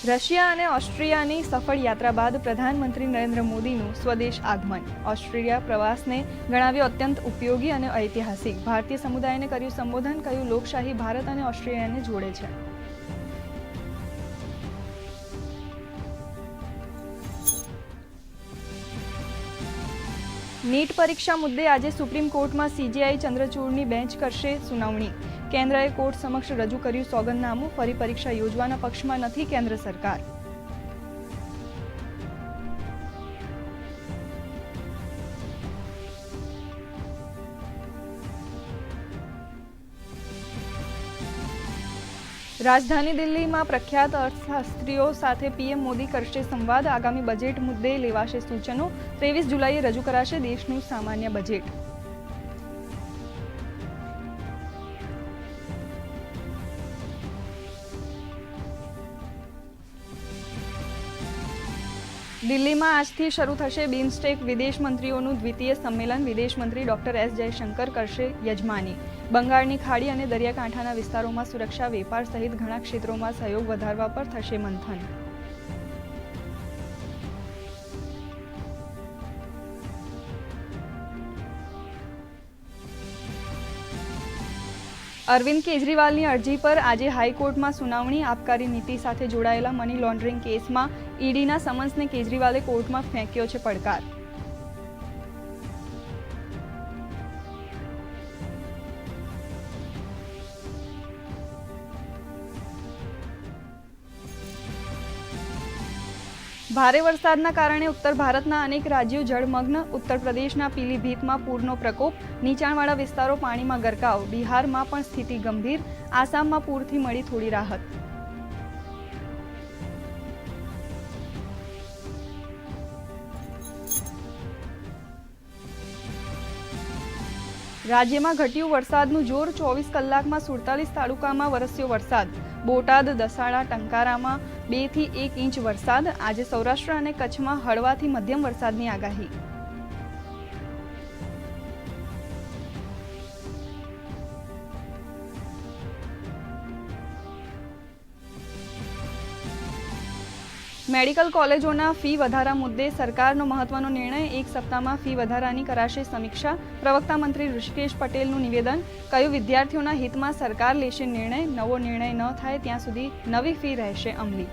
Russia અને ઓસ્ટ્રિયાની સફળ યાત્રા બાદ પ્રધાનમંત્રી નરેન્દ્ર મોદીનું સ્વદેશ આગમન. ઓસ્ટ્રેલિયા પ્રવાસને ગણાવ્યો અત્યંત ઉપયોગી અને ઐતિહાસિક. ભારતીય સમુદાયને કર્યું સંબોધન, કહ્યું લોકશાહી ભારત અને ઓસ્ટ્રેલિયાને જોડે છે. નીટ પરીક્ષા મુદ્દે આજે સુપ્રીમ કોર્ટમાં સીજેઆઈ ચંદ્રચૂડની બેન્ચ કરશે સુનાવણી. કેન્દ્રએ કોર્ટ સમક્ષ રજૂ કર્યું સોગંદનામું. ફરી પરીક્ષા યોજવાના પક્ષમાં નથી કેન્દ્ર સરકાર. રાજધાની દિલ્હીમાં પ્રખ્યાત અર્થશાસ્ત્રીઓ સાથે પીએમ મોદી કરશે સંવાદ. આગામી બજેટ મુદ્દે લેવાશે સૂચનો. 23 જુલાઈએ રજૂ કરાશે દેશનું સામાન્ય બજેટ. દિલ્હીમાં આજથી શરૂ થશે બિમસ્ટેક વિદેશ મંત્રીઓનું દ્વિતીય સંમેલન. વિદેશ મંત્રી ડોક્ટર એસ જયશંકર કરશે યજમાની. બંગાળની ખાડી અને દરિયાકાંઠાના વિસ્તારોમાં સુરક્ષા, વેપાર સહિત ઘણા ક્ષેત્રોમાં સહયોગ વધારવા પર થશે મંથન. અરવિંદ કેજરીવાલની અરજી પર આજે હાઈકોર્ટમાં સુનાવણી. આબકારી નીતિ સાથે જોડાયેલા મની લોન્ડરિંગ કેસમાં ઈડીના સમન્સને કેજરીવાલે કોર્ટમાં ફેંક્યો છે પડકાર. ભારે વરસાદના કારણે ઉત્તર ભારતના અનેક રાજ્યો જળમગ્ન. ઉત્તર પ્રદેશના પીલીભીતમાં પૂરનો પ્રકોપ. નીચાણવાળા વિસ્તારો પાણીમાં ગરકાવ. બિહારમાં પણ સ્થિતિ ગંભીર. આસામમાં પૂરથી મળી થોડી રાહત. રાજ્યમાં ઘટ્યું વરસાદનું જોર. 24 કલાકમાં 47 તાલુકામાં વરસ્યો વરસાદ. બોટાદ, દસાડા, ટંકારામાં 2 થી 1 ઇંચ વરસાદ. આજે સૌરાષ્ટ્ર અને કચ્છમાં હળવાથી મધ્યમ વરસાદની આગાહી. મેડિકલ કોલેજોના ફી વધારા મુદ્દે સરકારનો મહત્વનો નિર્ણય. 1 સપ્તાહમાં ફી વધારાની કરાશે સમીક્ષા. પ્રવક્તા મંત્રી ઋષિકેશ પટેલનું નિવેદન. કહ્યું વિદ્યાર્થીઓના હિતમાં સરકાર લેશે નિર્ણય. નવો નિર્ણય ન થાય ત્યાં સુધી નવી ફી રહેશે અમલી.